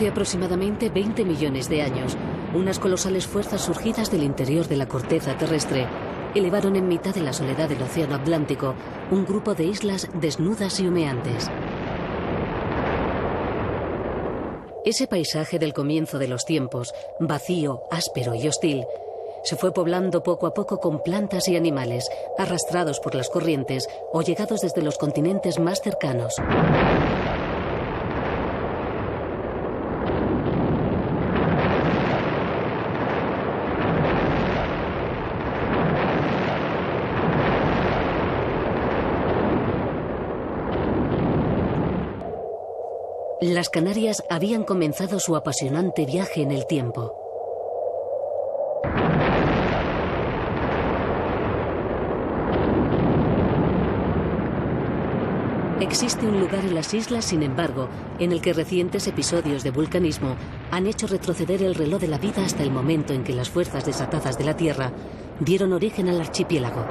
Hace aproximadamente 20 millones de años, unas colosales fuerzas surgidas del interior de la corteza terrestre elevaron en mitad de la soledad del océano Atlántico un grupo de islas desnudas y humeantes. Ese paisaje del comienzo de los tiempos, vacío, áspero y hostil, se fue poblando poco a poco con plantas y animales, arrastrados por las corrientes o llegados desde los continentes más cercanos. Las Canarias habían comenzado su apasionante viaje en el tiempo. Existe un lugar en las islas, sin embargo, en el que recientes episodios de vulcanismo han hecho retroceder el reloj de la vida hasta el momento en que las fuerzas desatadas de la Tierra dieron origen al archipiélago.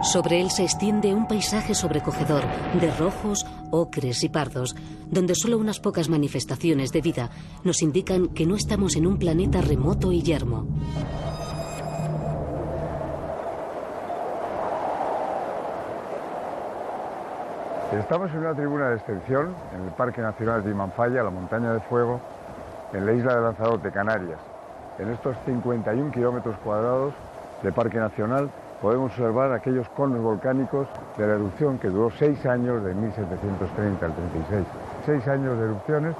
Sobre él se extiende un paisaje sobrecogedor de rojos, ocres y pardos, donde solo unas pocas manifestaciones de vida nos indican que no estamos en un planeta remoto y yermo. Estamos en una tribuna de extensión en el Parque Nacional de Timanfaya, la Montaña de Fuego, en la isla de Lanzarote, Canarias. En estos 51 kilómetros cuadrados de Parque Nacional podemos observar aquellos conos volcánicos de la erupción que duró 6 años, de 1730 al 36. 6 años de erupciones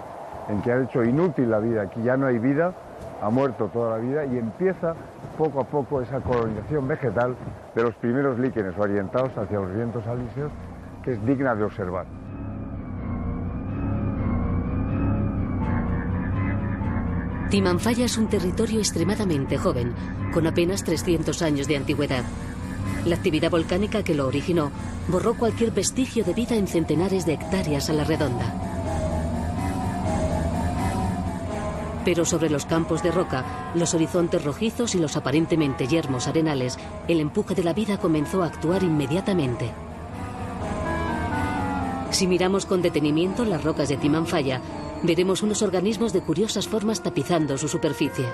en que ha hecho inútil la vida. Aquí ya no hay vida, ha muerto toda la vida y empieza poco a poco esa colonización vegetal de los primeros líquenes orientados hacia los vientos alisios, que es digna de observar. Timanfaya es un territorio extremadamente joven, con apenas 300 años de antigüedad. La actividad volcánica que lo originó borró cualquier vestigio de vida en centenares de hectáreas a la redonda. Pero sobre los campos de roca, los horizontes rojizos y los aparentemente yermos arenales, el empuje de la vida comenzó a actuar inmediatamente. Si miramos con detenimiento las rocas de Timanfaya, veremos unos organismos de curiosas formas tapizando su superficie.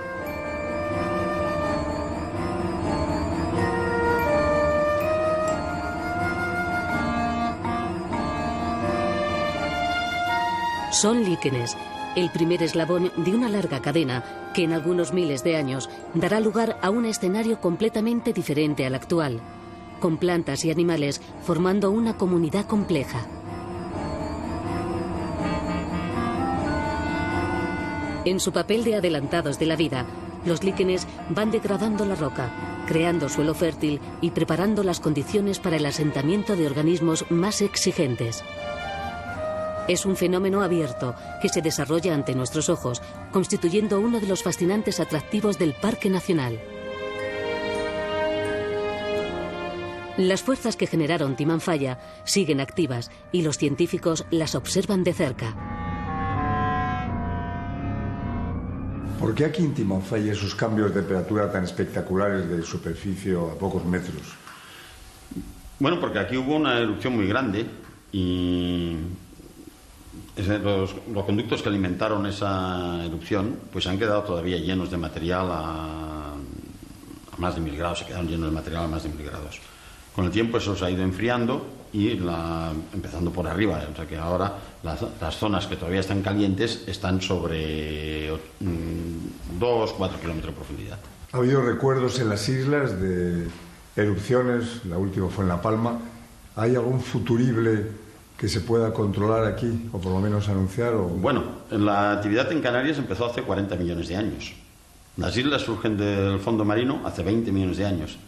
Son líquenes, el primer eslabón de una larga cadena que en algunos miles de años dará lugar a un escenario completamente diferente al actual, con plantas y animales formando una comunidad compleja. En su papel de adelantados de la vida, los líquenes van degradando la roca, creando suelo fértil y preparando las condiciones para el asentamiento de organismos más exigentes. Es un fenómeno abierto que se desarrolla ante nuestros ojos, constituyendo uno de los fascinantes atractivos del Parque Nacional. Las fuerzas que generaron Timanfaya siguen activas y los científicos las observan de cerca. ¿Por qué aquí en Timanfaya esos cambios de temperatura tan espectaculares de superficie a pocos metros? Bueno, porque aquí hubo una erupción muy grande y los conductos que alimentaron esa erupción pues han quedado todavía llenos de material a más de 1000 grados, se quedaron llenos de material a más de 1000 grados. Con el tiempo eso se ha ido enfriando y empezando por arriba, o sea que ahora las zonas que todavía están calientes están sobre 2-4 kilómetros de profundidad. ¿Ha habido recuerdos en las islas de erupciones? La última fue en La Palma. ¿Hay algún futurible que se pueda controlar aquí, o por lo menos anunciar? Bueno, la actividad en Canarias empezó hace 40 millones de años. Las islas surgen del fondo marino hace 20 millones de años.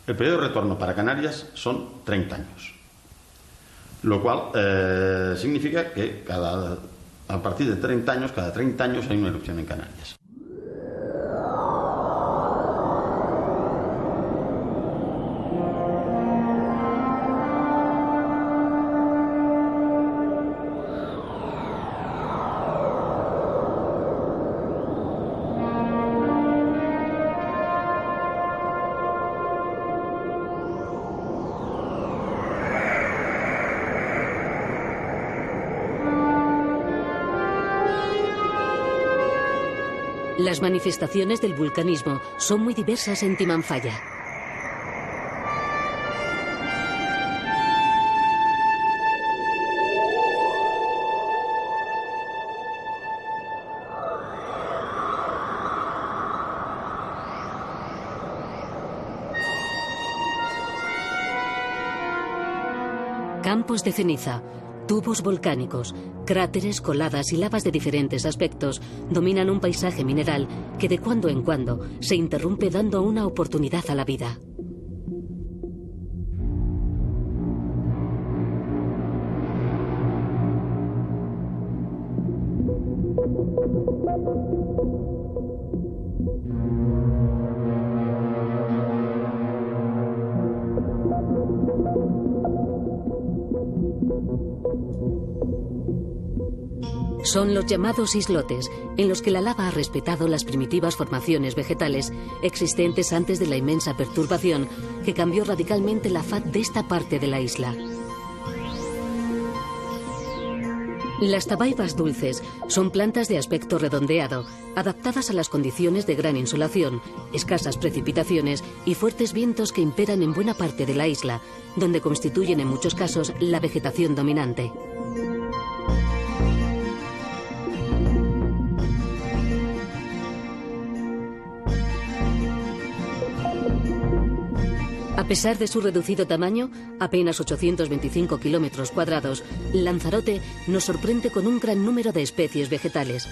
El periodo de retorno para Canarias son 30 años. Lo cual significa que a partir de 30 años, cada 30 años hay una erupción en Canarias. Las manifestaciones del vulcanismo son muy diversas en Timanfaya. Campos de ceniza, tubos volcánicos, cráteres, coladas y lavas de diferentes aspectos dominan un paisaje mineral que de cuando en cuando se interrumpe dando una oportunidad a la vida. Son los llamados islotes, en los que la lava ha respetado las primitivas formaciones vegetales existentes antes de la inmensa perturbación que cambió radicalmente la faz de esta parte de la isla. Las tabaibas dulces son plantas de aspecto redondeado, adaptadas a las condiciones de gran insolación, escasas precipitaciones y fuertes vientos que imperan en buena parte de la isla, donde constituyen en muchos casos la vegetación dominante. A pesar de su reducido tamaño, apenas 825 kilómetros cuadrados, Lanzarote nos sorprende con un gran número de especies vegetales.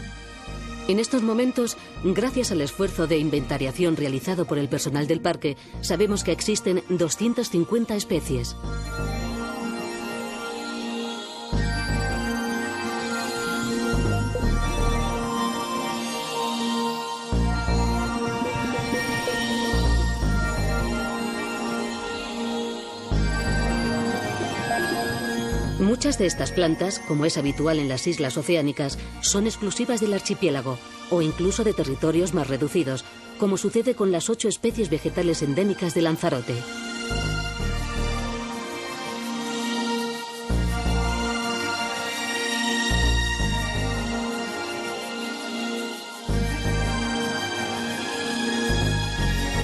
En estos momentos, gracias al esfuerzo de inventariación realizado por el personal del parque, sabemos que existen 250 especies. Muchas de estas plantas, como es habitual en las islas oceánicas, son exclusivas del archipiélago o incluso de territorios más reducidos, como sucede con las 8 especies vegetales endémicas de Lanzarote.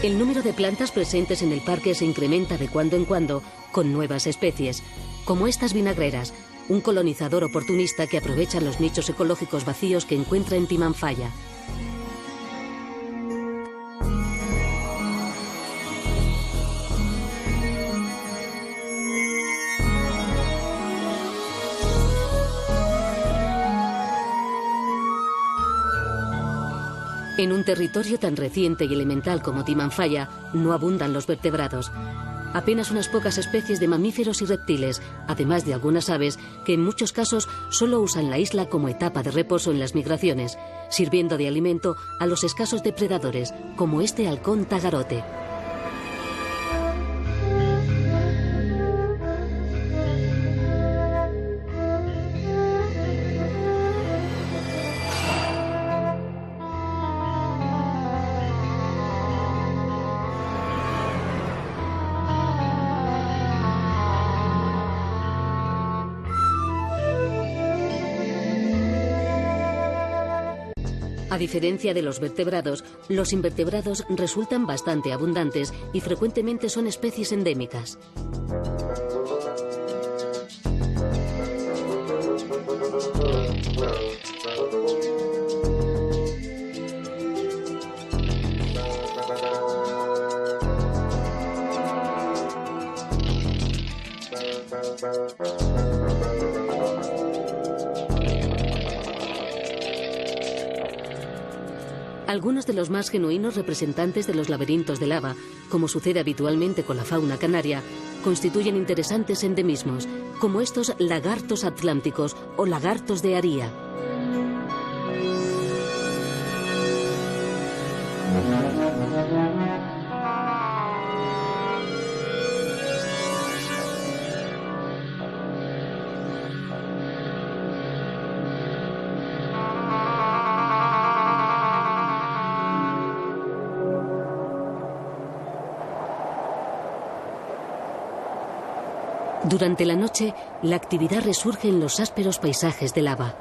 El número de plantas presentes en el parque se incrementa de cuando en cuando con nuevas especies, como estas vinagreras, un colonizador oportunista que aprovecha los nichos ecológicos vacíos que encuentra en Timanfaya. En un territorio tan reciente y elemental como Timanfaya, no abundan los vertebrados. Apenas unas pocas especies de mamíferos y reptiles, además de algunas aves que en muchos casos solo usan la isla como etapa de reposo en las migraciones, sirviendo de alimento a los escasos depredadores, como este halcón tagarote. A diferencia de los vertebrados, los invertebrados resultan bastante abundantes y frecuentemente son especies endémicas. Algunos de los más genuinos representantes de los laberintos de lava, como sucede habitualmente con la fauna canaria, constituyen interesantes endemismos, como estos lagartos atlánticos o lagartos de Aría. Durante la noche, la actividad resurge en los ásperos paisajes de lava.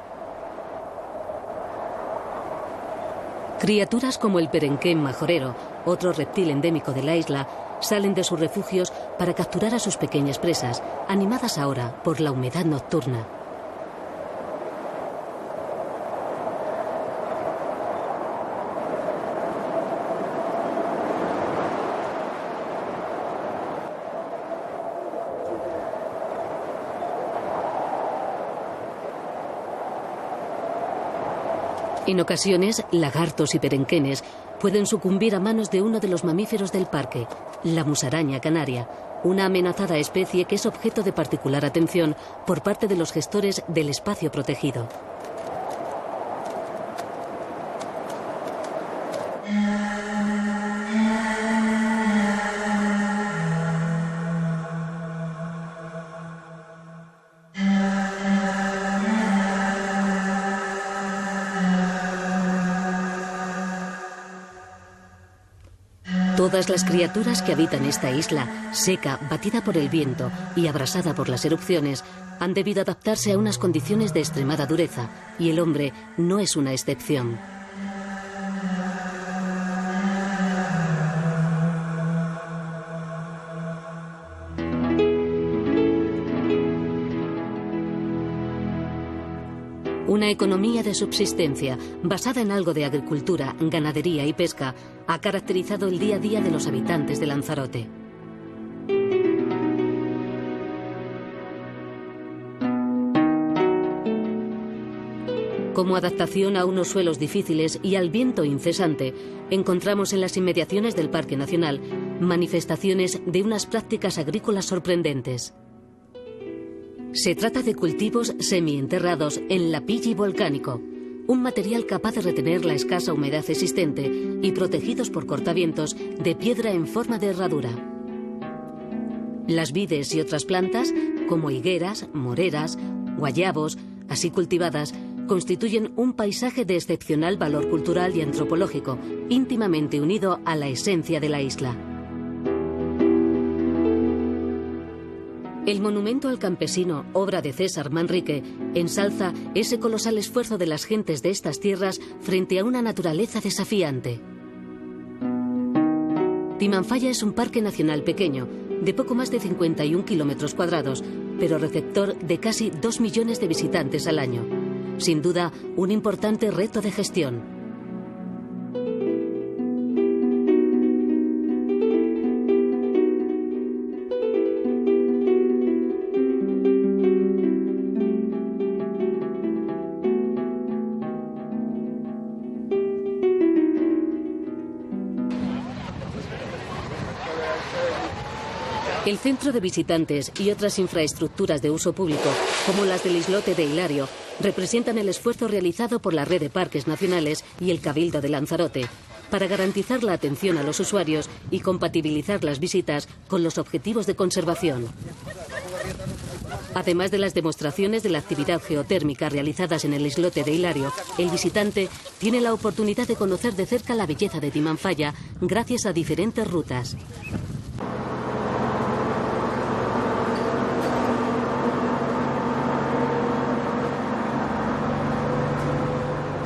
Criaturas como el perenquén majorero, otro reptil endémico de la isla, salen de sus refugios para capturar a sus pequeñas presas, animadas ahora por la humedad nocturna. En ocasiones, lagartos y perenquenes pueden sucumbir a manos de uno de los mamíferos del parque, la musaraña canaria, una amenazada especie que es objeto de particular atención por parte de los gestores del espacio protegido. Todas las criaturas que habitan esta isla, seca, batida por el viento y abrasada por las erupciones, han debido adaptarse a unas condiciones de extremada dureza, y el hombre no es una excepción. Una economía de subsistencia, basada en algo de agricultura, ganadería y pesca, ha caracterizado el día a día de los habitantes de Lanzarote. Como adaptación a unos suelos difíciles y al viento incesante, encontramos en las inmediaciones del Parque Nacional manifestaciones de unas prácticas agrícolas sorprendentes. Se trata de cultivos semienterrados en lapilli volcánico, un material capaz de retener la escasa humedad existente y protegidos por cortavientos de piedra en forma de herradura. Las vides y otras plantas, como higueras, moreras, guayabos, así cultivadas, constituyen un paisaje de excepcional valor cultural y antropológico, íntimamente unido a la esencia de la isla. El monumento al campesino, obra de César Manrique, ensalza ese colosal esfuerzo de las gentes de estas tierras frente a una naturaleza desafiante. Timanfaya es un parque nacional pequeño, de poco más de 51 kilómetros cuadrados, pero receptor de casi 2 millones de visitantes al año. Sin duda, un importante reto de gestión. El centro de visitantes y otras infraestructuras de uso público, como las del islote de Hilario, representan el esfuerzo realizado por la Red de Parques Nacionales y el Cabildo de Lanzarote para garantizar la atención a los usuarios y compatibilizar las visitas con los objetivos de conservación. Además de las demostraciones de la actividad geotérmica realizadas en el islote de Hilario, el visitante tiene la oportunidad de conocer de cerca la belleza de Timanfaya gracias a diferentes rutas.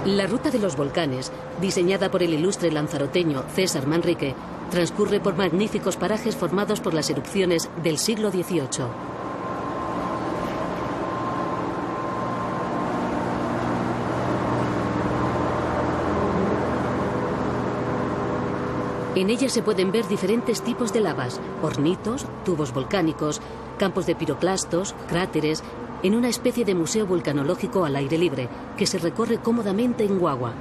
La Ruta de los Volcanes, diseñada por el ilustre lanzaroteño César Manrique, transcurre por magníficos parajes formados por las erupciones del siglo XVIII. En ella se pueden ver diferentes tipos de lavas, hornitos, tubos volcánicos, campos de piroclastos, cráteres, en una especie de museo vulcanológico al aire libre, que se recorre cómodamente en guagua.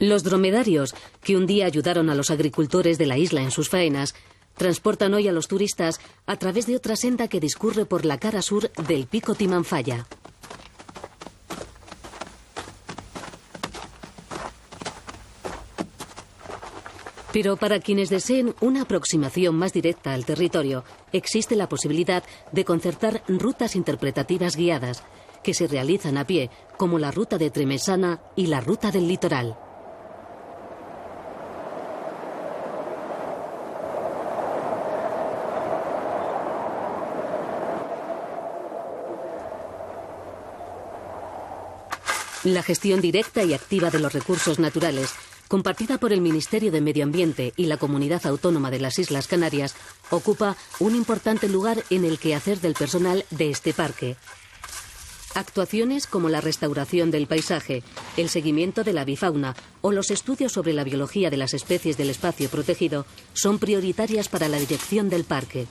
Los dromedarios, que un día ayudaron a los agricultores de la isla en sus faenas, transportan hoy a los turistas a través de otra senda que discurre por la cara sur del pico Timanfaya. Pero para quienes deseen una aproximación más directa al territorio, existe la posibilidad de concertar rutas interpretativas guiadas, que se realizan a pie, como la ruta de Tremesana y la ruta del litoral. La gestión directa y activa de los recursos naturales, compartida por el Ministerio de Medio Ambiente y la Comunidad Autónoma de las Islas Canarias, ocupa un importante lugar en el quehacer del personal de este parque. Actuaciones como la restauración del paisaje, el seguimiento de la avifauna o los estudios sobre la biología de las especies del espacio protegido son prioritarias para la dirección del parque.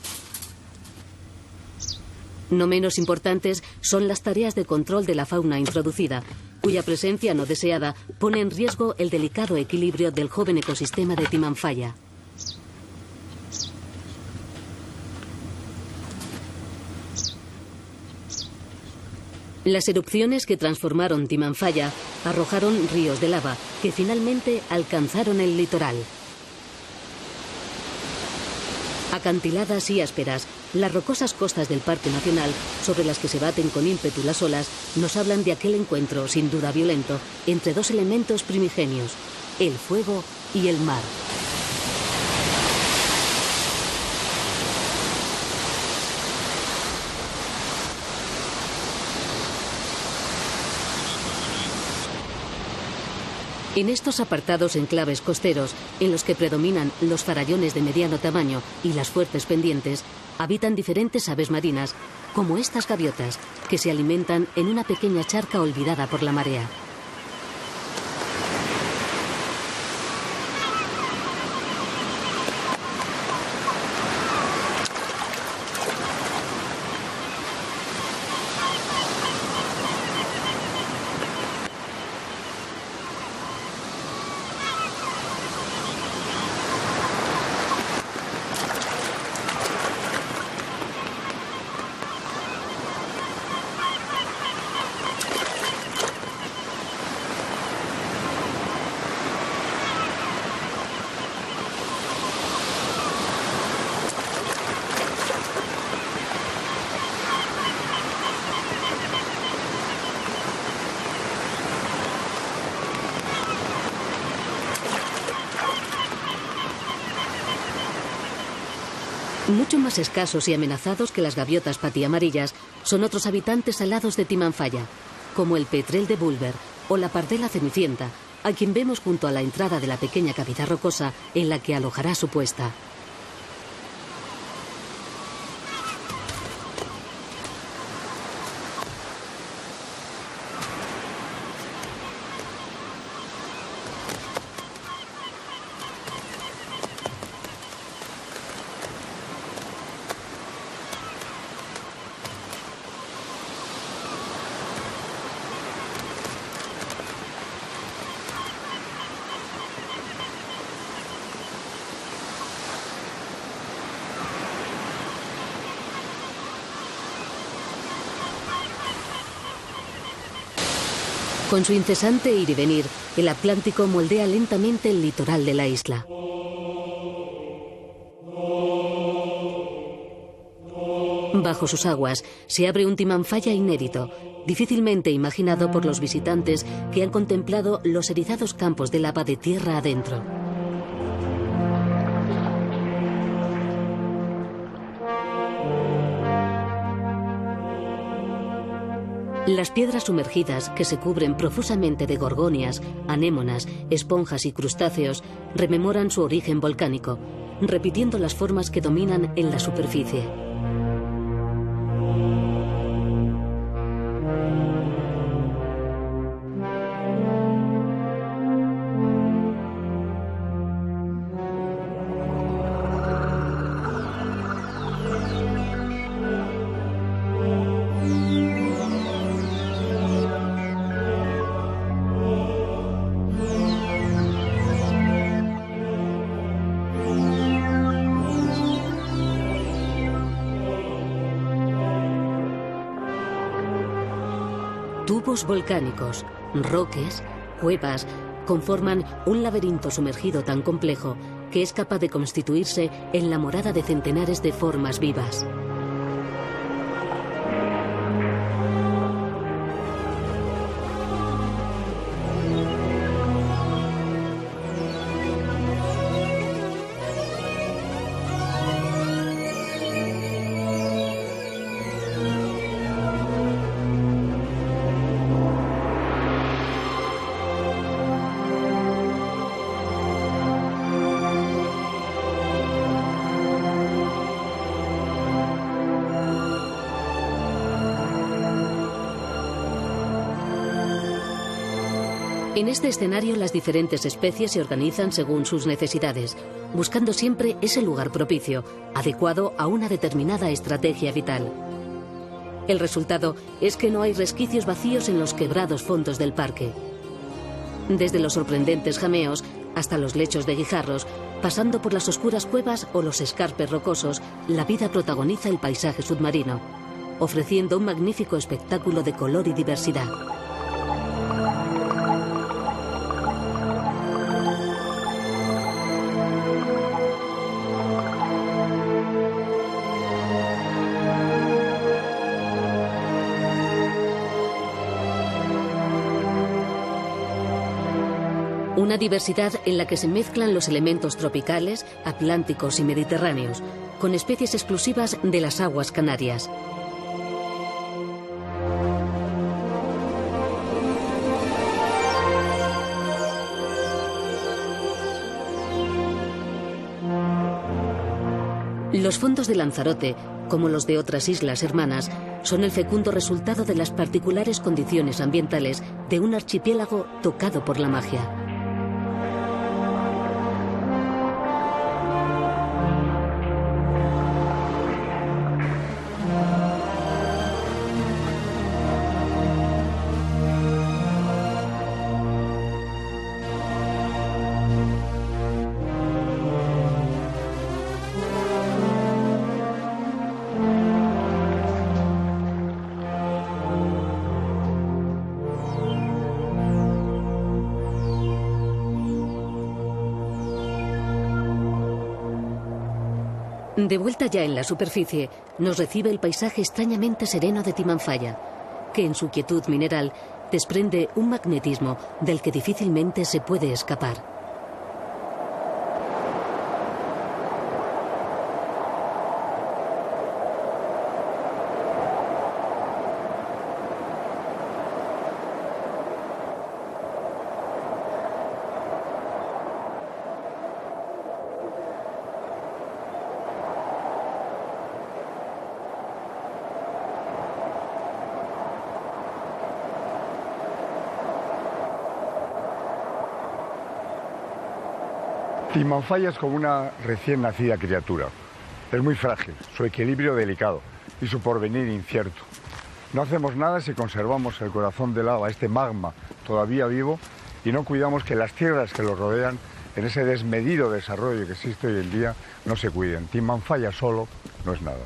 No menos importantes son las tareas de control de la fauna introducida, cuya presencia no deseada pone en riesgo el delicado equilibrio del joven ecosistema de Timanfaya. Las erupciones que transformaron Timanfaya arrojaron ríos de lava que finalmente alcanzaron el litoral. Acantiladas y ásperas, las rocosas costas del Parque Nacional, sobre las que se baten con ímpetu las olas, nos hablan de aquel encuentro, sin duda violento, entre dos elementos primigenios, el fuego y el mar. En estos apartados enclaves costeros, en los que predominan los farallones de mediano tamaño y las fuertes pendientes, habitan diferentes aves marinas, como estas gaviotas, que se alimentan en una pequeña charca olvidada por la marea. Mucho más escasos y amenazados que las gaviotas patiamarillas son otros habitantes alados de Timanfaya, como el petrel de Bulber o la pardela cenicienta, a quien vemos junto a la entrada de la pequeña cavidad rocosa en la que alojará su puesta. Con su incesante ir y venir, el Atlántico moldea lentamente el litoral de la isla. Bajo sus aguas se abre un Timanfaya inédito, difícilmente imaginado por los visitantes que han contemplado los erizados campos de lava de tierra adentro. Las piedras sumergidas, que se cubren profusamente de gorgonias, anémonas, esponjas y crustáceos, rememoran su origen volcánico, repitiendo las formas que dominan en la superficie. Tubos volcánicos, roques, cuevas, conforman un laberinto sumergido tan complejo que es capaz de constituirse en la morada de centenares de formas vivas. En este escenario, las diferentes especies se organizan según sus necesidades, buscando siempre ese lugar propicio, adecuado a una determinada estrategia vital. El resultado es que no hay resquicios vacíos en los quebrados fondos del parque. Desde los sorprendentes jameos hasta los lechos de guijarros, pasando por las oscuras cuevas o los escarpes rocosos, la vida protagoniza el paisaje submarino, ofreciendo un magnífico espectáculo de color y diversidad. Una diversidad en la que se mezclan los elementos tropicales, atlánticos y mediterráneos, con especies exclusivas de las aguas canarias. Los fondos de Lanzarote, como los de otras islas hermanas, son el fecundo resultado de las particulares condiciones ambientales de un archipiélago tocado por la magia. De vuelta ya en la superficie, nos recibe el paisaje extrañamente sereno de Timanfaya, que en su quietud mineral desprende un magnetismo del que difícilmente se puede escapar. Timanfaya es como una recién nacida criatura. Es muy frágil, su equilibrio delicado y su porvenir incierto. No hacemos nada si conservamos el corazón de lava, este magma todavía vivo, y no cuidamos que las tierras que lo rodean, en ese desmedido desarrollo que existe hoy en día, no se cuiden. Timanfaya solo no es nada.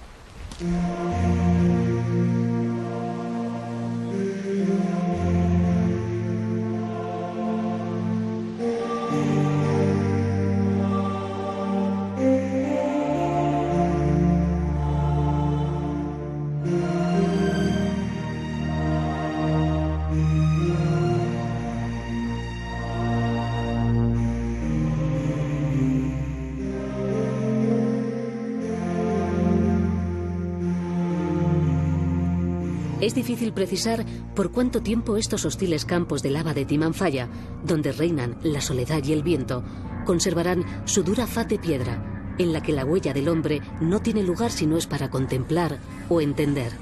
Es difícil precisar por cuánto tiempo estos hostiles campos de lava de Timanfaya, donde reinan la soledad y el viento, conservarán su dura faz de piedra, en la que la huella del hombre no tiene lugar si no es para contemplar o entender.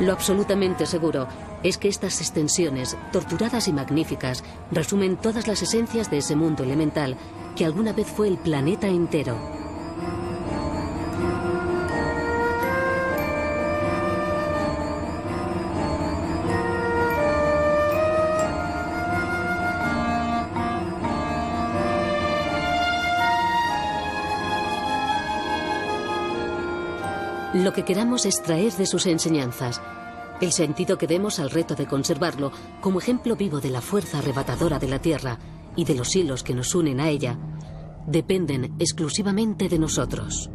Lo absolutamente seguro es que estas extensiones, torturadas y magníficas, resumen todas las esencias de ese mundo elemental que alguna vez fue el planeta entero. Lo que queramos extraer de sus enseñanzas, el sentido que demos al reto de conservarlo como ejemplo vivo de la fuerza arrebatadora de la Tierra y de los hilos que nos unen a ella, dependen exclusivamente de nosotros.